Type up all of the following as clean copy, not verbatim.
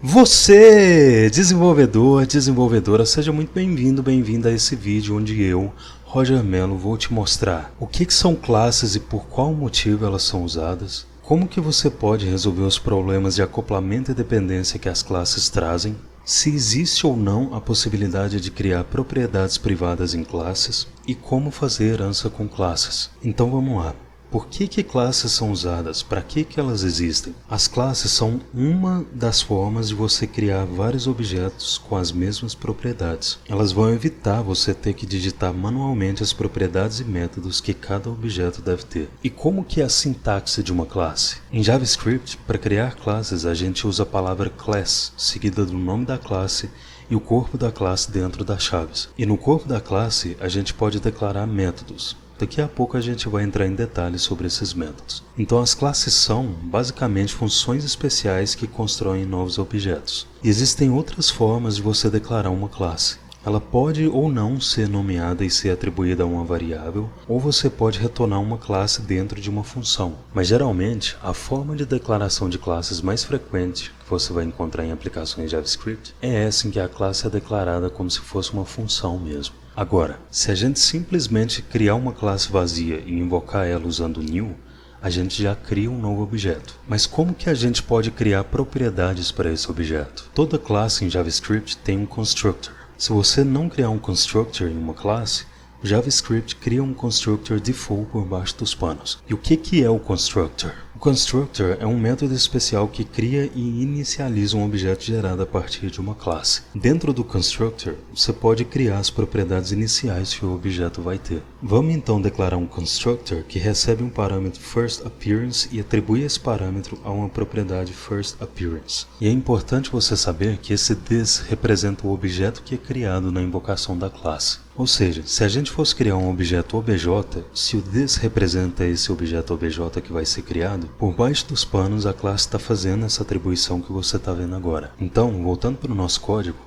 Você, desenvolvedor, desenvolvedora, seja muito bem-vindo, bem-vinda a esse vídeo onde eu, Roger Mello, vou te mostrar o que são classes e por qual motivo elas são usadas, como que você pode resolver os problemas de acoplamento e dependência que as classes trazem, se existe ou não a possibilidade de criar propriedades privadas em classes e como fazer herança com classes. Então vamos lá. Por que classes são usadas? Para que elas existem? As classes são uma das formas de você criar vários objetos com as mesmas propriedades. Elas vão evitar você ter que digitar manualmente as propriedades e métodos que cada objeto deve ter. E como que é a sintaxe de uma classe? Em JavaScript, para criar classes, a gente usa a palavra class, seguida do nome da classe e o corpo da classe dentro das chaves. E no corpo da classe, a gente pode declarar métodos. Daqui a pouco a gente vai entrar em detalhes sobre esses métodos. Então as classes são, basicamente, funções especiais que constroem novos objetos. E existem outras formas de você declarar uma classe. Ela pode ou não ser nomeada e ser atribuída a uma variável, ou você pode retornar uma classe dentro de uma função. Mas geralmente, a forma de declaração de classes mais frequente que você vai encontrar em aplicações JavaScript é essa em que a classe é declarada como se fosse uma função mesmo. Agora, se a gente simplesmente criar uma classe vazia e invocar ela usando new, a gente já cria um novo objeto. Mas como que a gente pode criar propriedades para esse objeto? Toda classe em JavaScript tem um constructor. Se você não criar um constructor em uma classe, o JavaScript cria um constructor default por baixo dos panos. E o que é o constructor? O constructor é um método especial que cria e inicializa um objeto gerado a partir de uma classe. Dentro do constructor, você pode criar as propriedades iniciais que o objeto vai ter. Vamos então declarar um constructor que recebe um parâmetro firstAppearance e atribui esse parâmetro a uma propriedade firstAppearance. E é importante você saber que esse this representa o objeto que é criado na invocação da classe. Ou seja, se a gente fosse criar um objeto obj, se o this representa esse objeto obj que vai ser criado, por baixo dos panos a classe está fazendo essa atribuição que você está vendo agora. Então, voltando para o nosso código,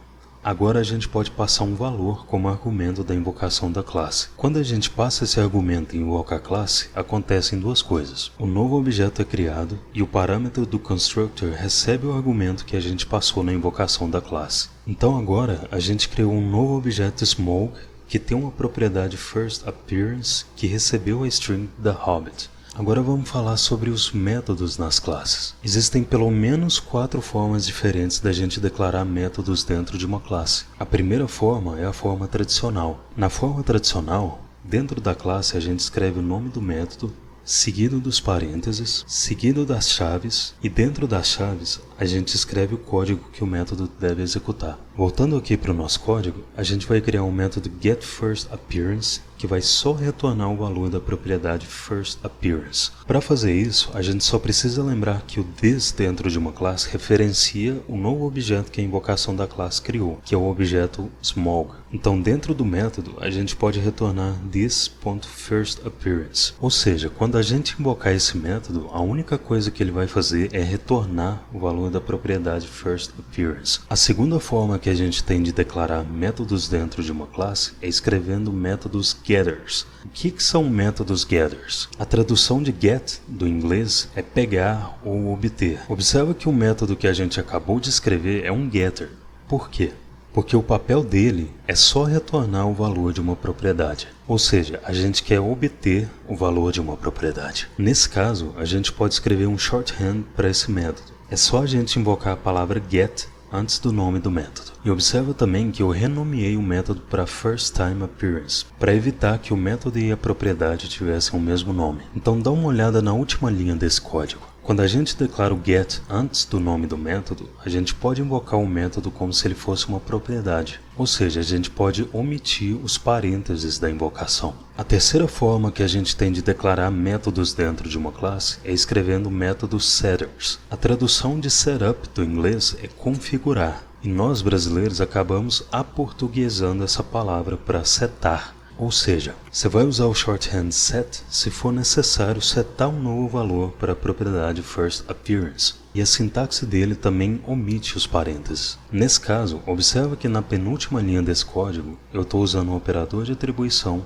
agora a gente pode passar um valor como argumento da invocação da classe. Quando a gente passa esse argumento e invoca a classe, acontecem duas coisas. O novo objeto é criado e o parâmetro do constructor recebe o argumento que a gente passou na invocação da classe. Então agora a gente criou um novo objeto smog que tem uma propriedade firstAppearance que recebeu a string da Hobbit. Agora vamos falar sobre os métodos nas classes. Existem pelo menos 4 formas diferentes da gente declarar métodos dentro de uma classe. A primeira forma é a forma tradicional. Na forma tradicional, dentro da classe a gente escreve o nome do método, seguido dos parênteses, seguido das chaves, e dentro das chaves a gente escreve o código que o método deve executar. Voltando aqui para o nosso código, a gente vai criar um método getFirstAppearance que vai só retornar o valor da propriedade firstAppearance. Para fazer isso, a gente só precisa lembrar que o this dentro de uma classe referencia o novo objeto que a invocação da classe criou, que é o objeto smog. Então dentro do método a gente pode retornar this.firstAppearance. Ou seja, quando a gente invocar esse método, a única coisa que ele vai fazer é retornar o valor da propriedade firstAppearance. A segunda forma que a gente tem de declarar métodos dentro de uma classe é escrevendo métodos getters. O que são métodos getters? A tradução de get do inglês é pegar ou obter. Observa que o método que a gente acabou de escrever é um getter. Por quê? Porque o papel dele é só retornar o valor de uma propriedade. Ou seja, a gente quer obter o valor de uma propriedade. Nesse caso, a gente pode escrever um shorthand para esse método. É só a gente invocar a palavra get antes do nome do método. E observa também que eu renomeei o método para firstTimeAppearance, para evitar que o método e a propriedade tivessem o mesmo nome. Então dá uma olhada na última linha desse código. Quando a gente declara o get antes do nome do método, a gente pode invocar o método como se ele fosse uma propriedade. Ou seja, a gente pode omitir os parênteses da invocação. A terceira forma que a gente tem de declarar métodos dentro de uma classe é escrevendo o método setters. A tradução de setup do inglês é configurar. E nós brasileiros acabamos aportuguesando essa palavra para setar. Ou seja, você vai usar o shorthand set se for necessário setar um novo valor para a propriedade firstAppearance. E a sintaxe dele também omite os parênteses. Nesse caso, observa que na penúltima linha desse código eu estou usando um operador de atribuição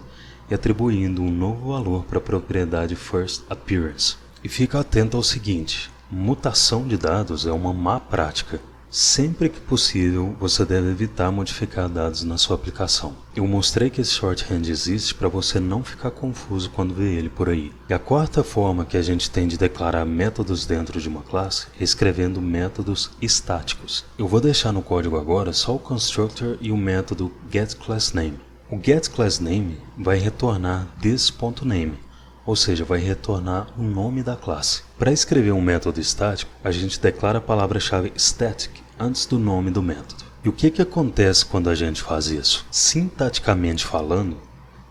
e atribuindo um novo valor para a propriedade firstAppearance. E fica atento ao seguinte: mutação de dados é uma má prática. Sempre que possível, você deve evitar modificar dados na sua aplicação. Eu mostrei que esse shorthand existe para você não ficar confuso quando vê ele por aí. E a quarta forma que a gente tem de declarar métodos dentro de uma classe é escrevendo métodos estáticos. Eu vou deixar no código agora só o constructor e o método getClassName. O getClassName vai retornar this.name, ou seja, vai retornar o nome da classe. Para escrever um método estático, a gente declara a palavra-chave static antes do nome do método. E o que acontece quando a gente faz isso? Sintaticamente falando,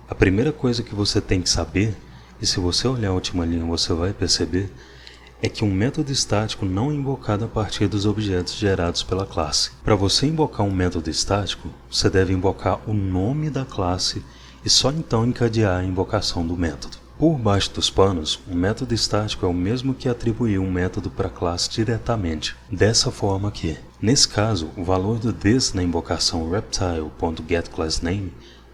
a primeira coisa que você tem que saber, e se você olhar a última linha você vai perceber, é que um método estático não é invocado a partir dos objetos gerados pela classe. Para você invocar um método estático, você deve invocar o nome da classe e só então encadear a invocação do método. Por baixo dos panos, um método estático é o mesmo que atribuir um método para a classe diretamente, dessa forma aqui. Nesse caso, o valor do this na invocação reptile.getClassName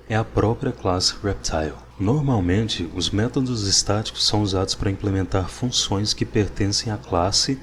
é a própria classe Reptile. Normalmente, os métodos estáticos são usados para implementar funções que pertencem à classe,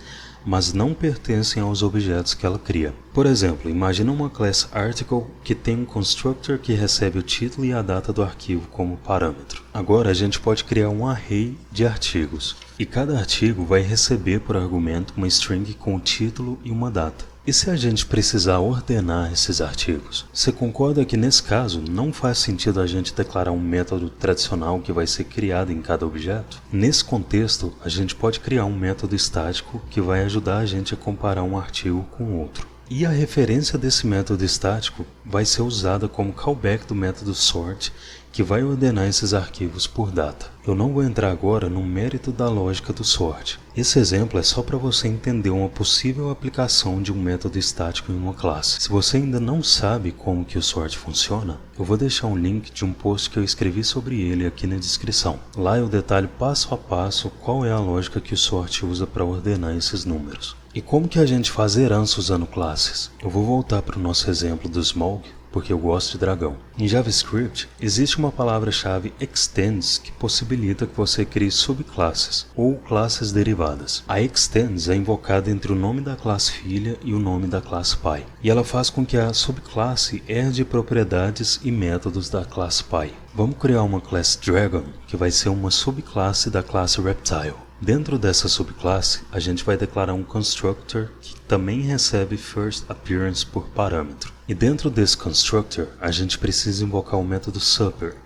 mas não pertencem aos objetos que ela cria. Por exemplo, imagina uma class article que tem um constructor que recebe o título e a data do arquivo como parâmetro. Agora a gente pode criar um array de artigos, e cada artigo vai receber por argumento uma string com o título e uma data. E se a gente precisar ordenar esses artigos? Você concorda que nesse caso não faz sentido a gente declarar um método tradicional que vai ser criado em cada objeto? Nesse contexto, a gente pode criar um método estático que vai ajudar a gente a comparar um artigo com outro. E a referência desse método estático vai ser usada como callback do método sort, que vai ordenar esses arquivos por data. Eu não vou entrar agora no mérito da lógica do sort. Esse exemplo é só para você entender uma possível aplicação de um método estático em uma classe. Se você ainda não sabe como que o sort funciona, eu vou deixar um link de um post que eu escrevi sobre ele aqui na descrição. Lá eu detalho passo a passo qual é a lógica que o sort usa para ordenar esses números. E como que a gente faz herança usando classes? Eu vou voltar para o nosso exemplo do Smoug, porque eu gosto de dragão. Em JavaScript, existe uma palavra-chave extends que possibilita que você crie subclasses ou classes derivadas. A extends é invocada entre o nome da classe filha e o nome da classe pai, e ela faz com que a subclasse herde propriedades e métodos da classe pai. Vamos criar uma classe Dragon, que vai ser uma subclasse da classe Reptile. Dentro dessa subclasse, a gente vai declarar um constructor que também recebe first appearance por parâmetro. E dentro desse constructor, a gente precisa invocar o método supper,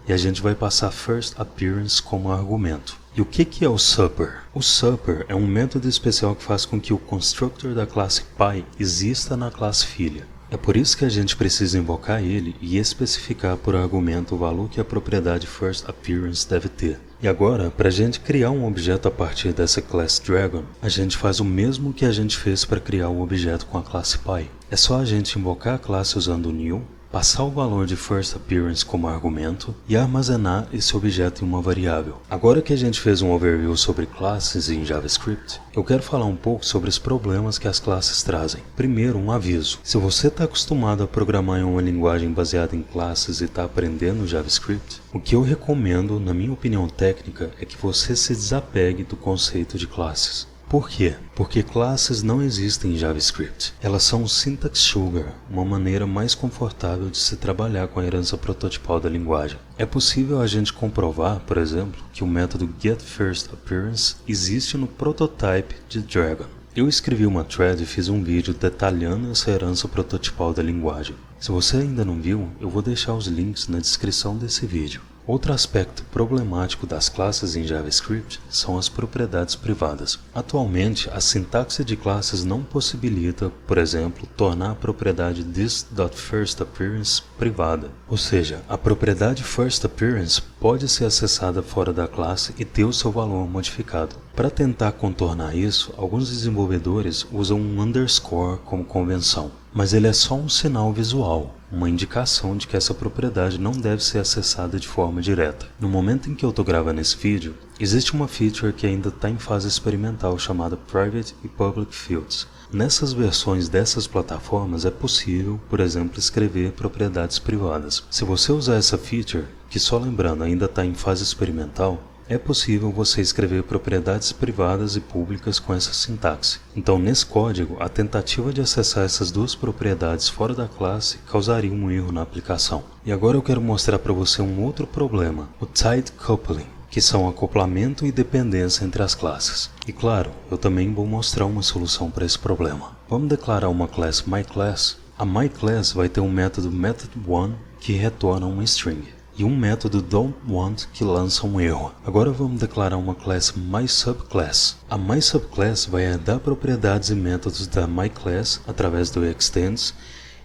e a gente vai passar first appearance como argumento. E o que é o supper? O supper é um método especial que faz com que o constructor da classe pai exista na classe filha. É por isso que a gente precisa invocar ele e especificar por argumento o valor que a propriedade first appearance deve ter. E agora, para a gente criar um objeto a partir dessa classe Dragon, a gente faz o mesmo que a gente fez para criar o objeto com a classe pai. É só a gente invocar a classe usando o new, passar o valor de first appearance como argumento e armazenar esse objeto em uma variável. Agora que a gente fez um overview sobre classes em JavaScript, eu quero falar um pouco sobre os problemas que as classes trazem. Primeiro, um aviso. Se você está acostumado a programar em uma linguagem baseada em classes e está aprendendo JavaScript, o que eu recomendo, na minha opinião técnica, é que você se desapegue do conceito de classes. Por quê? Porque classes não existem em JavaScript. Elas são um syntax sugar, uma maneira mais confortável de se trabalhar com a herança prototipal da linguagem. É possível a gente comprovar, por exemplo, que o método getFirstAppearance existe no prototype de Dragon. Eu escrevi uma thread e fiz um vídeo detalhando essa herança prototipal da linguagem. Se você ainda não viu, eu vou deixar os links na descrição desse vídeo. Outro aspecto problemático das classes em JavaScript são as propriedades privadas. Atualmente, a sintaxe de classes não possibilita, por exemplo, tornar a propriedade this.firstAppearance privada. Ou seja, a propriedade firstAppearance pode ser acessada fora da classe e ter o seu valor modificado. Para tentar contornar isso, alguns desenvolvedores usam um underscore como convenção. Mas ele é só um sinal visual, uma indicação de que essa propriedade não deve ser acessada de forma direta. No momento em que eu estou gravando esse vídeo, existe uma feature que ainda está em fase experimental chamada Private e Public Fields. Nessas versões dessas plataformas é possível, por exemplo, escrever propriedades privadas. Se você usar essa feature, que só lembrando ainda está em fase experimental, é possível você escrever propriedades privadas e públicas com essa sintaxe. Então, nesse código, a tentativa de acessar essas duas propriedades fora da classe causaria um erro na aplicação. E agora eu quero mostrar para você um outro problema, o tight coupling, que são acoplamento e dependência entre as classes. E claro, eu também vou mostrar uma solução para esse problema. Vamos declarar uma classe myClass. A myClass vai ter um método method1 que retorna uma string e um método don'tWant que lança um erro. Agora vamos declarar uma classe mySubclass. A mySubclass vai herdar propriedades e métodos da myClass através do extends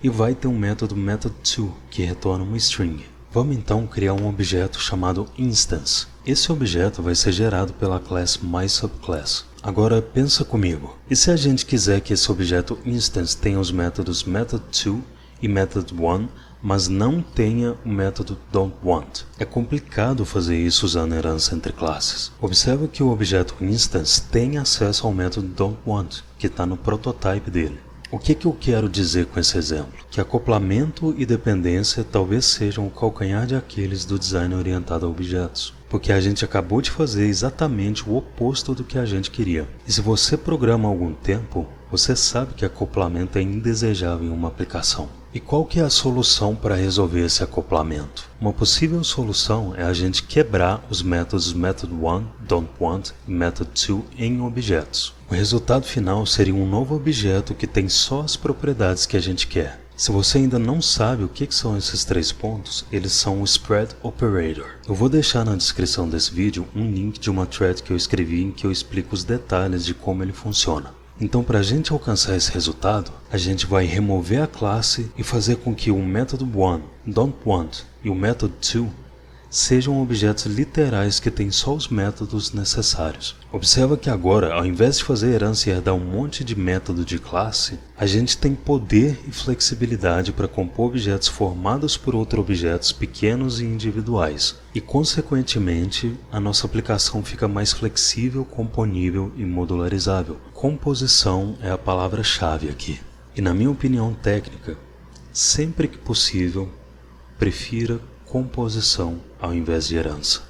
e vai ter um método method2 que retorna uma string. Vamos então criar um objeto chamado instance. Esse objeto vai ser gerado pela classe mySubclass. Agora pensa comigo, e se a gente quiser que esse objeto instance tenha os métodos method2 e method1, mas não tenha o método don'tWant? É complicado fazer isso usando herança entre classes. Observa que o objeto instance tem acesso ao método don'tWant, que está no prototype dele. O que eu quero dizer com esse exemplo? Que acoplamento e dependência talvez sejam o calcanhar de Aquiles do design orientado a objetos, porque a gente acabou de fazer exatamente o oposto do que a gente queria. E se você programa há algum tempo, você sabe que acoplamento é indesejável em uma aplicação. E qual que é a solução para resolver esse acoplamento? Uma possível solução é a gente quebrar os métodos method1, don'tWant e method2 em objetos. O resultado final seria um novo objeto que tem só as propriedades que a gente quer. Se você ainda não sabe o que são esses 3 pontos, eles são o Spread Operator. Eu vou deixar na descrição desse vídeo um link de uma thread que eu escrevi em que eu explico os detalhes de como ele funciona. Então, para a gente alcançar esse resultado, a gente vai remover a classe e fazer com que o método 1, don'tWant e o método 2 sejam objetos literais que têm só os métodos necessários. Observa que agora, ao invés de fazer herança e herdar um monte de método de classe, a gente tem poder e flexibilidade para compor objetos formados por outros objetos pequenos e individuais. E, consequentemente, a nossa aplicação fica mais flexível, componível e modularizável. Composição é a palavra-chave aqui. E na minha opinião técnica, sempre que possível, prefira composição ao invés de herança.